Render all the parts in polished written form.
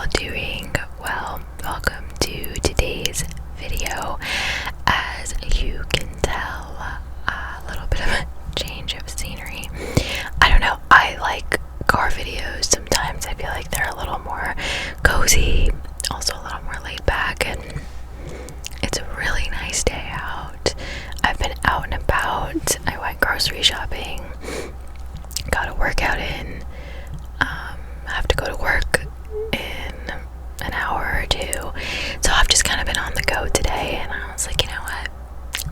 all doing well? Welcome to today's video. As you can tell, a little bit of a change of scenery. I don't know, I like car videos sometimes. I feel like they're a little more cozy, also a little more laid back, and it's a really nice day out. I've been out and about. I went grocery shopping, got a workout in. I have to go to work in an hour or two, so I've just kind of been on the go today, and I was like, you know what,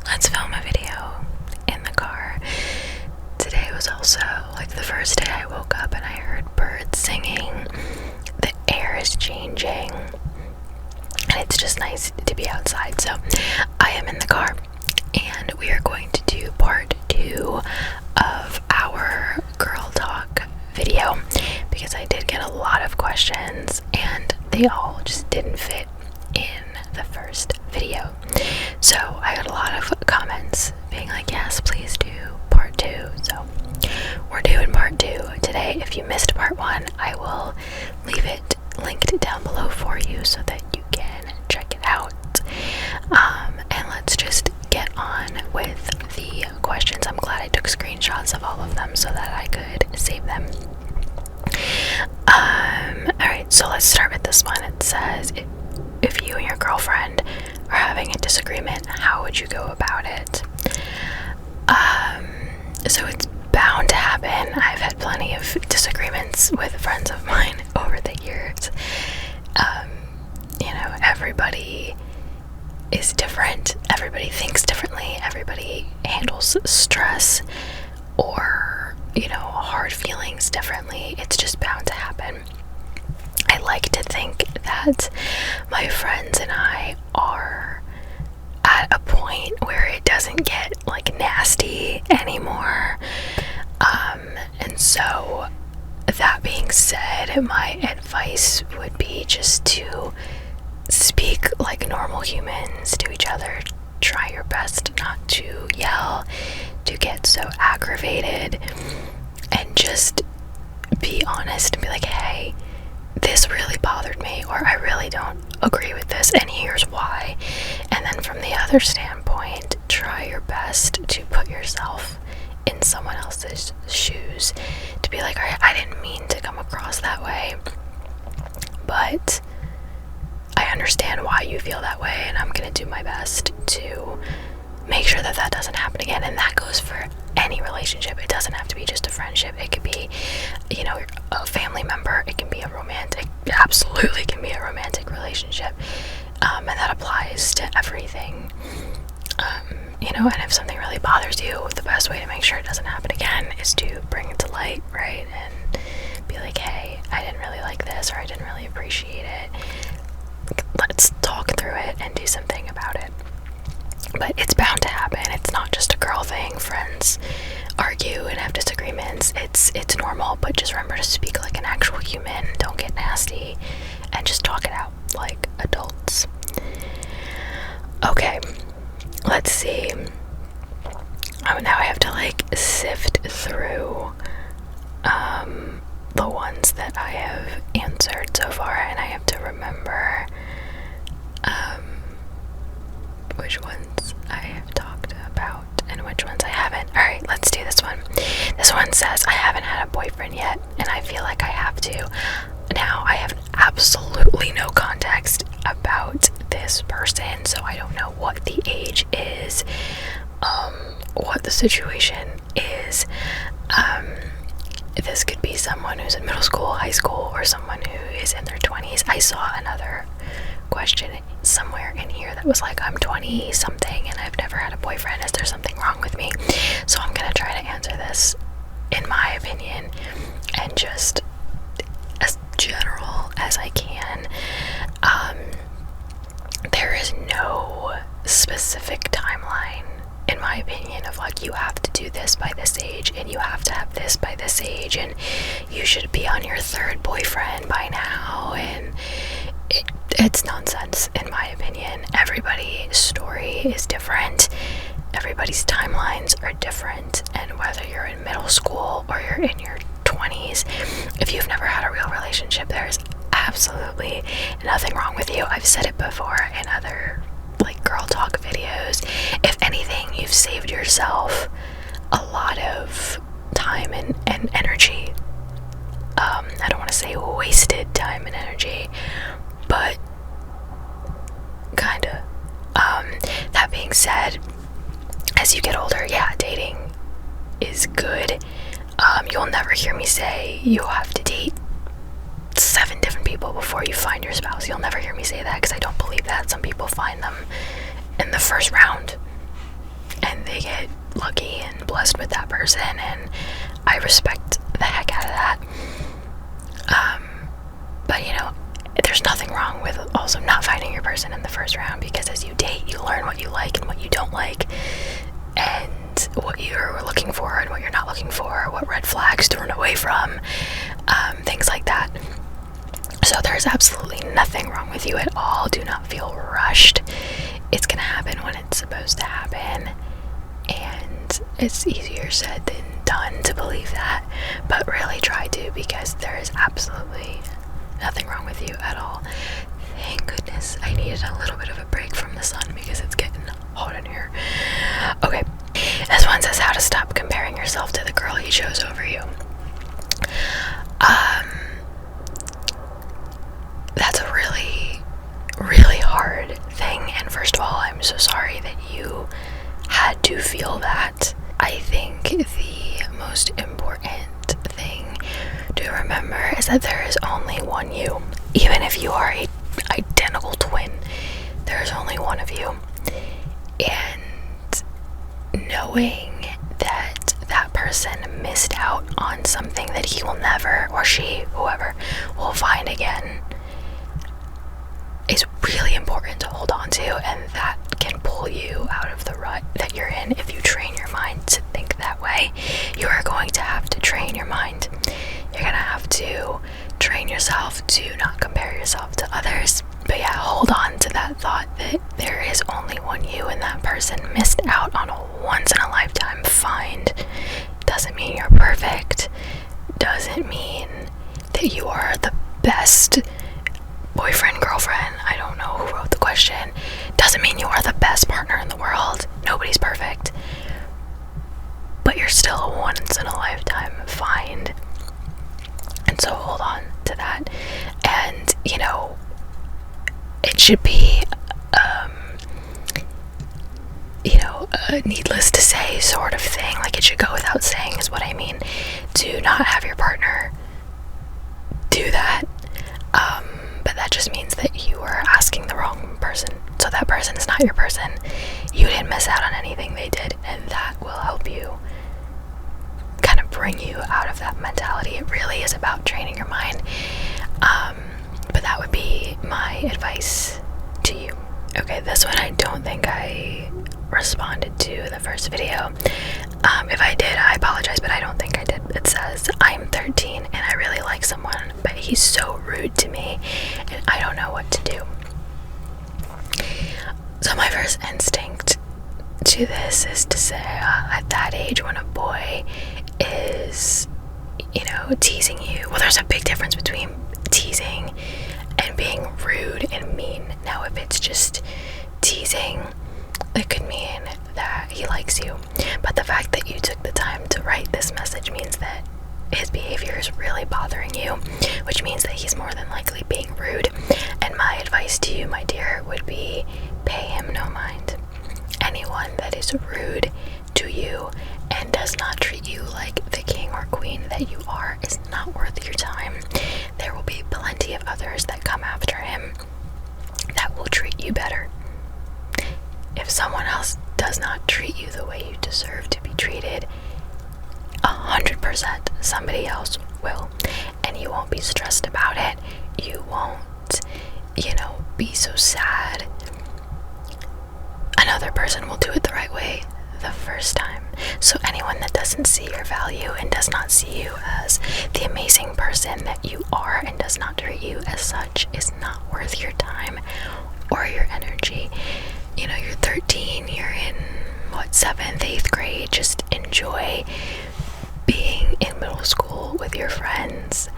let's film a video in the car. Today was also like the first day I woke up and I heard birds singing. The air is changing and it's just nice to be outside. So I am in the car and we are going to do part 2 of our girl talk video, because I did get a lot of questions and they all just didn't fit in the first video. So I got a lot of comments being like, yes, please do part 2. So we're doing part 2 today. If you missed part 1, I will leave it linked down below for you so that you can check it out. And let's just get on with the questions. I'm glad I took screenshots of all of them so that I could save them. Alright, so let's start with this one. It says, if you and your girlfriend are having a disagreement, how would you go about it? So it's bound to happen. I've had plenty of disagreements with friends of mine over the years. Everybody is different. Everybody thinks differently. Everybody handles stress or, hard feelings differently. It's just bound to happen. I like to think that my friends and I are at a point where it doesn't get nasty anymore. And so that being said, my advice would be just to speak like normal humans to each other. Try your best not to yell, to get so aggravated, and just be honest and be like, hey, this really bothered me, or I really don't agree with this, and here's why. And then from the other standpoint, try your best to put yourself in someone else's shoes, to be like, alright, I didn't mean to come across that way, but I understand why you feel that way, and I'm gonna do my best to make sure that that doesn't happen again. And that goes for any relationship. It doesn't have to be just a friendship. It could be, a family member. It can be absolutely can be a romantic relationship. And that applies to everything. And if something really bothers you, the best way to make sure it doesn't happen again is to bring it to light, right? And be like, hey, I didn't really like this, or I didn't really appreciate it. Let's talk through it and do something about it. But it's bound to happen. It's not just a girl thing. Friends argue and have disagreements. It's normal, but just remember to speak like an actual human. Don't get nasty, and just talk it out like adults. Okay, let's see. Now I have to sift through the ones that I have answered so far, and I have to remember which ones I have talked about and which ones I haven't. Alright, let's do this one. This one says, I haven't had a boyfriend yet, and I feel like I have to. Now, I have absolutely no context about this person, so I don't know what the age is, what the situation is. This could be someone who's in middle school, high school, or someone who is in their 20s. I saw another question somewhere in here that was like, I'm 20 something and I've never had a boyfriend. Is there something wrong with me? So I'm gonna try to answer this in my opinion and just as general as I can. There is no specific timeline, in my opinion, of you have to do this by this age, and you have to have this by this age, and you should be on your 3rd boyfriend by now, and it's nonsense, in my opinion. Everybody's story is different. Everybody's timelines are different, and whether you're in middle school or you're in your 20s, if you've never had a real relationship, there's absolutely nothing wrong with you. I've said it before in other like girl talk videos. If anything, you've saved yourself a lot of time and energy. I don't want to say wasted time and energy, but kinda. That being said, as you get older, yeah, dating is good. You'll never hear me say you have to date 7 different people before you find your spouse. You'll never hear me say that, because I don't believe that. Some people find them in the first round and they get lucky and blessed with that person, and I respect the heck out of that. But you know, there's nothing wrong with also not finding your person in the first round, because as you date, you learn what you like and what you don't like, and what you're looking for and what you're not looking for, what red flags to run away from, things like that. So there's absolutely nothing wrong with you at all. Do not feel rushed. It's gonna happen when it's supposed to happen, and it's easier said than done to believe that, but really try to, because there is absolutely nothing wrong with you at all. Thank goodness I needed a little bit of a break from the sun, because it's getting hot in here. Okay, this one says how to stop comparing yourself to the girl he chose over you. That's a really, really hard thing, and first of all, I'm so sorry that you had to feel that. I think the most important thing to remember is that there is only one you. Even if you are an identical twin, there is only one of you. And knowing that that person missed out on something that he will never, or she, whoever, will find again, is really important to hold on to, and that can pull you out of the rut that you're in if you train your mind to think that way. You are going to have to train your mind. You're gonna have to train yourself to not compare yourself to others. But yeah, hold on to that thought that there is only one you, and that person missed out on a once-in-a-lifetime find. Doesn't mean you're perfect. Doesn't mean that you are the best boyfriend, girlfriend, I don't know who wrote the question. Doesn't mean you are the best partner in the world. Nobody's perfect. But you're still a once-in-a-lifetime find. And so hold on to that. And, you know, it should be, a needless to say sort of thing. Like, it should go without saying is what I mean. To not have your partner do that. But that just means that you are asking the wrong person. So that person is not your person. You didn't miss out on anything they did, and that will help you kind of bring you out of that mentality. It really is about training your mind. But that would be my advice to you. Okay, this one I don't think I responded to in the first video. If I did, I apologize, but I don't think I did. It says, I'm 13 and I really like someone, but he's so rude to me and I don't know what to do. So my first instinct to this is to say, at that age when a boy is, teasing you, well, there's a big difference between teasing and being rude and mean. Now, if it's just teasing, it could mean that he likes you, but the fact that you took the time to write this message means that his behavior is really bothering you, which means that he's more than likely being rude. And my advice to you, my dear, would be pay him no mind. Anyone that is rude to you and does not treat you like the king or queen that you are is not worth your time. There will be plenty of others that come after him that will treat you better. If someone else does not treat you the way you deserve to be treated, 100% somebody else will, and you won't be stressed about it. You won't, be so sad. Another person will do it the right way the first time. So anyone that doesn't see your value and does not see you as the amazing person that you are and does not treat you as such is not worth your time or your energy. You're 13, you're in 7th, 8th grade. Just enjoy being in middle school with your friends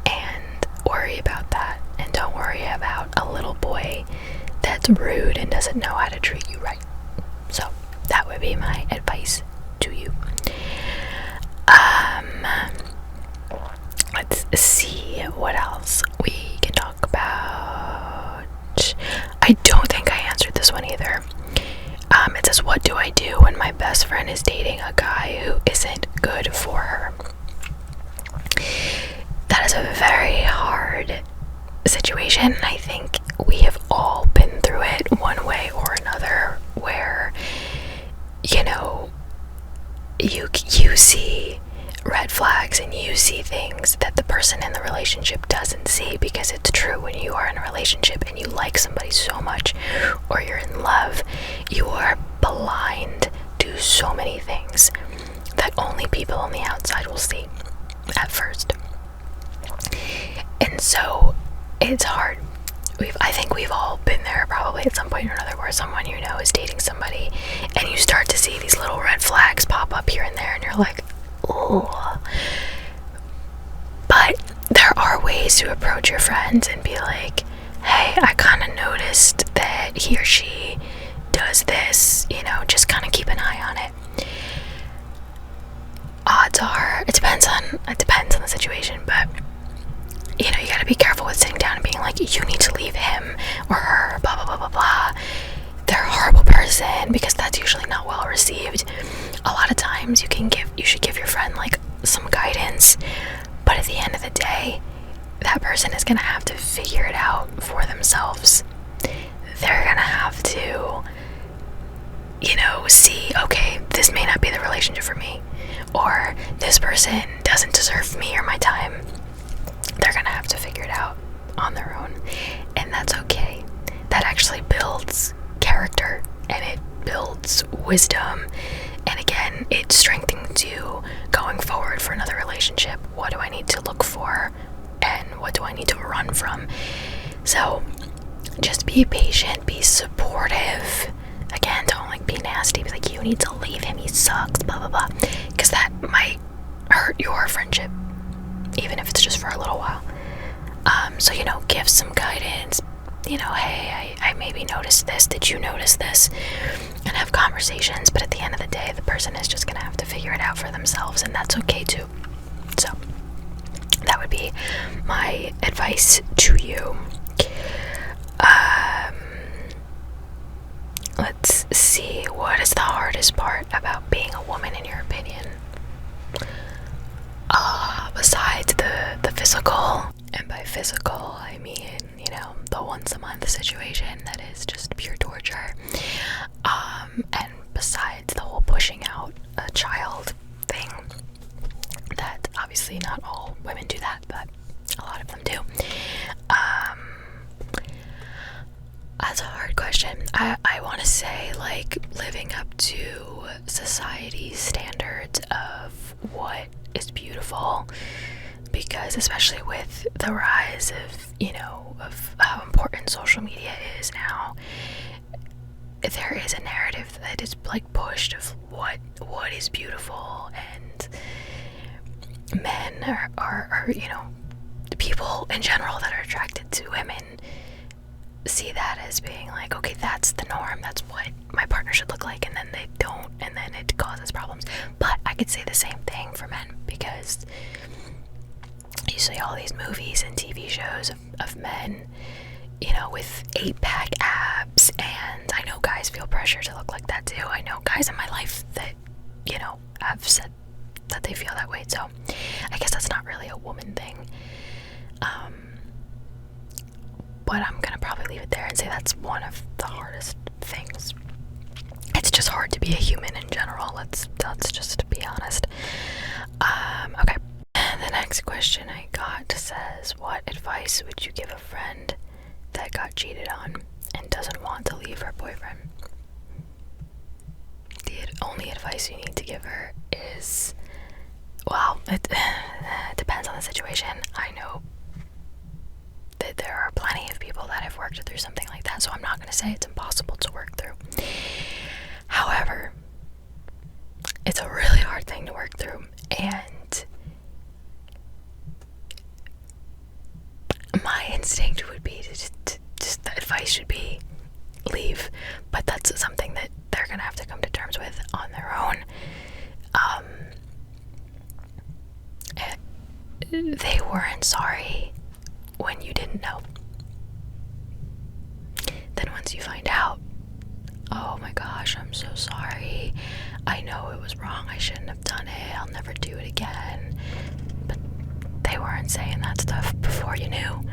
and worry about that boy that's rude and doesn't know how to treat you right. So that would be my advice to you. Let's see what else we can talk about. I don't think I answered this one either. It says, what do I do when my best friend is dating a guy who isn't good for her? That is a very hard situation. I think we have all been through it one way or another, where, you know, you see red flags and you see things that the person in the relationship doesn't see, because it's true, when you are in a relationship and you like somebody so much, or you're in love, you are blind to so many things that only people on the outside will see at first. And so it's hard. I think we've all been there probably at some point or another, where someone you know is dating somebody and you start to see these little red flags pop up here and there, and you're like, oh. But there are ways to approach your friends and be like, hey, I kind of noticed that he or she does this, you know, just kind of keep an eye on it. Odds are, it depends on the situation, but you know, you gotta be careful with sitting down and being like, you need to leave him or her, blah blah blah blah blah. They're a horrible person, because that's usually not well received. A lot of times you should give your friend like some guidance, but at the end of the day, that person is gonna have to figure it out for themselves. They're gonna have to, you know, see, okay, this may not be the relationship for me, or this person doesn't deserve me or my time. They're gonna have to figure it out on their own, and that's okay. That actually builds character, and it builds wisdom, and again, it strengthens you going forward for another relationship. What do I need to look for, and what do I need to run from? So just be patient, be supportive. Again, don't like be nasty, be like, you need to leave him, he sucks, blah blah blah, because that might hurt your friendship, even if it's just for a little while. So, you know, give some guidance, you know, hey, I maybe noticed this, did you notice this, and have conversations. But at the end of the day, the person is just gonna have to figure it out for themselves, and that's okay too. So that would be my advice to you. Let's see, what is the hardest part about being a woman in your opinion? Besides the physical, and by physical I mean, you know, the once a month situation that is just pure torture, and besides the whole pushing out a child thing, that obviously not all women do that, but a lot of them do. That's a hard question. I want to say, like, living up to society's standards of what is beautiful, because especially with the rise of, you know, of how important social media is now, there is a narrative that is like pushed of what is beautiful, and men are you know, people in general that are attracted to women see that as being like, okay, that's the norm, that's what my partner should look like, and then they don't, and then it causes problems. But I could say the same thing for men, because you see all these movies and TV shows of men, you know, with 8-pack abs, and I know guys feel pressure to look like that too. I know guys in my life that, you know, have said that they feel that way, so I guess that's not really a woman thing. But I'm gonna probably leave it there and say that's one of the hardest things. It's just hard to be a human in general. Let's just be honest. Okay. The next question I got says, what advice would you give a friend that got cheated on and doesn't want to leave her boyfriend? The only advice you need to give her is, well, it depends on the situation. I know that there are plenty of people that have worked through something like that, so I'm not going to say it's impossible to work through. However, it's a really hard thing to work through, and my instinct would be to just advice should be leave, but that's something that they're gonna have to come to terms with on their own. They weren't sorry when you didn't know. Then once you find out, oh my gosh, I'm so sorry, I know it was wrong, I shouldn't have done it, I'll never do it again. But they weren't saying that stuff before you knew.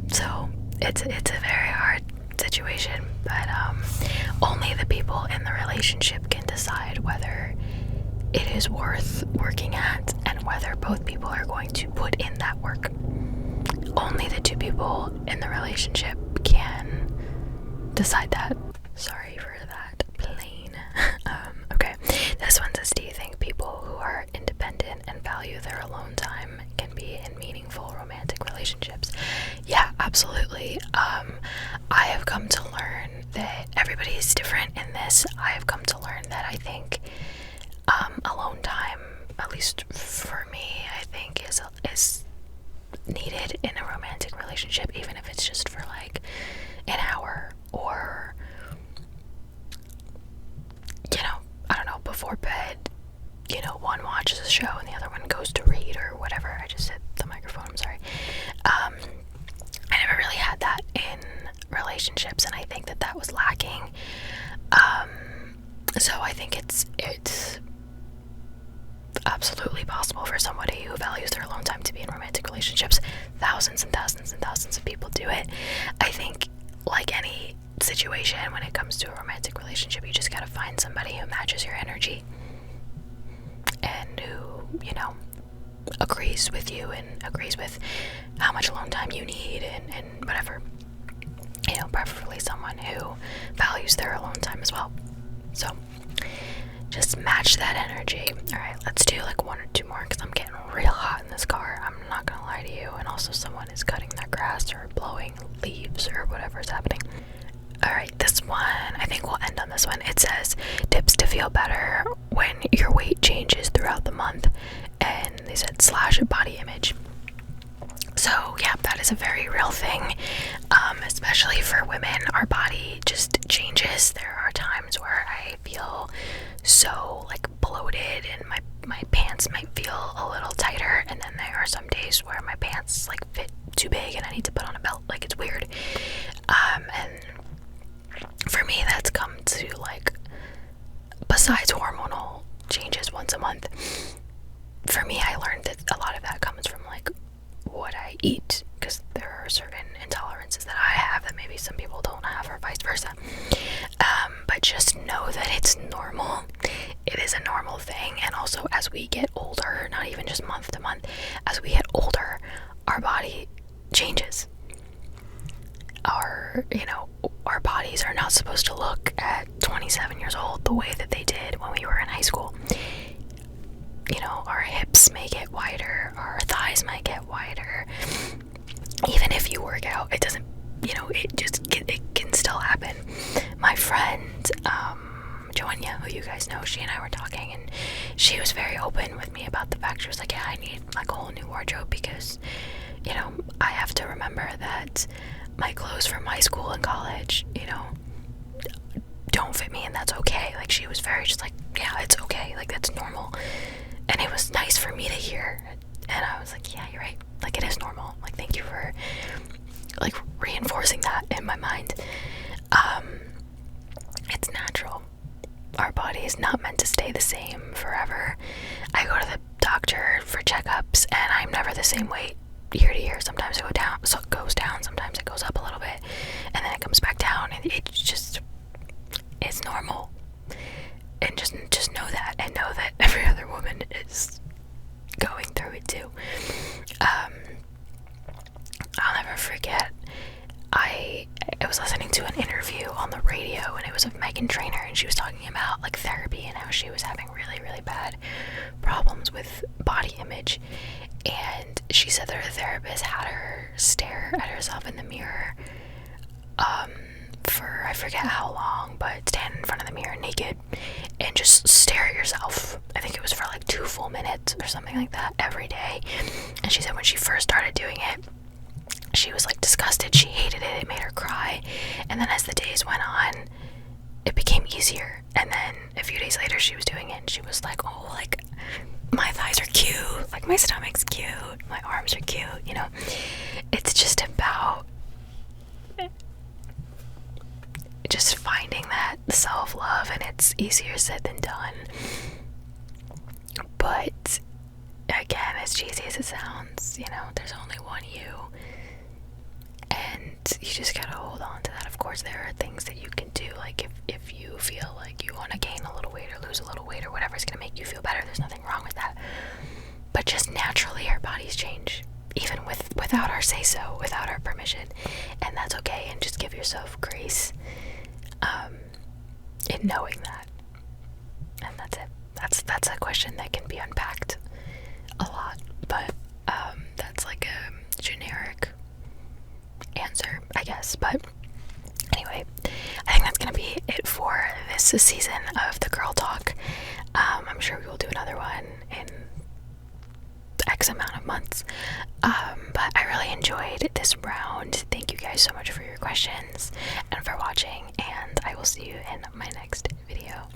So it's a very hard situation, but only the people in the relationship can decide whether it is worth working at and whether both people are going to put in that work. Only the two people in the relationship can decide that. Sorry for that plane. Okay, this one says, do you think people who are independent and value their alone time can be in meaningful romantic relationships? Yeah, absolutely. I have come to learn that everybody is different in this. I have come to learn that I think alone time, at least for me, I think is needed in a romantic relationship, even if it's just for like an hour, or I don't know, before bed, one watches a show and the other one goes to read or whatever. I just hit the microphone, I'm sorry. I never really had that in relationships, and I think that was lacking. So I think it's absolutely possible for somebody who values their alone time to be in romantic relationships. Thousands and thousands and thousands of people do it. I think, like any situation, when it comes to a romantic relationship, you just gotta find somebody who matches your energy and who, agrees with you and agrees with how much alone time you need and whatever. Preferably someone who values their alone time as well. So just match that energy. Alright, let's do like one or two more because I'm getting real hot in this car. I'm not gonna lie to you. And also someone is cutting their grass or blowing leaves or whatever's happening. Alright, this one, I think we'll end on this one. It says, tips to feel better when your weight changes throughout the month. And they said / body image. So yeah, that is a very real thing, especially for women. Our body just changes. There are times where I feel so like bloated and my pants might feel a little tighter, and then there are some days where my pants like fit too big and I need to put on a belt. Like, it's weird. And for me, that's come to like, besides hormonal changes once a month, for me, I learned that a lot of that comes from like what I eat, because there are certain intolerances that I have that maybe some people don't have, or vice versa. But just know that it's normal. It is a normal thing. And also, as we get older, not even just month to month, as we get older, our body changes. Our bodies are not supposed to look at 27 years old the way that they did when we were in high school. Our hips may get wider, our thighs might get wider. Even if you work out, it doesn't, it can still happen. My friend, Joanna, who you guys know, she and I were talking, and she was very open with me about the fact, she was like, yeah, I need like a whole new wardrobe because, I have to remember that my clothes from high school and college, don't fit me, and that's okay. Like, she was very just like, yeah, it's okay, like, that's normal. And it was nice for me to hear, and I was like, yeah, you're right, like, it is normal. Like, thank you for like reinforcing that in my mind. It's natural. Our body is not meant to stay the same forever. I go to the doctor for checkups, and I'm never the same weight year to year. Sometimes it goes down, sometimes it goes up a little bit, and then it comes back down, and it's normal. And just know that, and know that every other woman is going through it too. I'll never forget, I was listening to an interview on the radio, and it was of Meghan Trainor, and she was talking about like therapy and how she was having really, really bad problems with body image. And she said that her therapist had her stare at herself in the mirror for I forget how long, but stand in front of the mirror naked and just stare at yourself. I think it was for like 2 full minutes or something like that every day. And she said when she first started doing it, she was like disgusted, she hated it, it made her cry. And then as the days went on, it became easier. And then a few days later, she was doing it, and she was like, oh, like, my thighs are cute, like, my stomach's cute, my arms are cute, you know. It's just about just finding that self-love, and it's easier said than done. But again, as cheesy as it sounds, you know, there's only one you, and you just gotta hold on to that. Of course, there are things that you can do, like if you feel like you want to gain a little weight or lose a little weight or whatever's gonna make you feel better, there's nothing wrong with that. But just naturally, our bodies change, even without our say-so, without our permission, and that's okay. And just give yourself grace in knowing that. And that's it. That's a question that can be unpacked a lot, but that's like a generic answer, I guess. But anyway, I think that's gonna be it for this season of the Girl Talk. I'm sure we will do another one in X amount of months, but I really enjoyed this round. Thank you guys so much for your questions and for watching, and I will see you in my next video.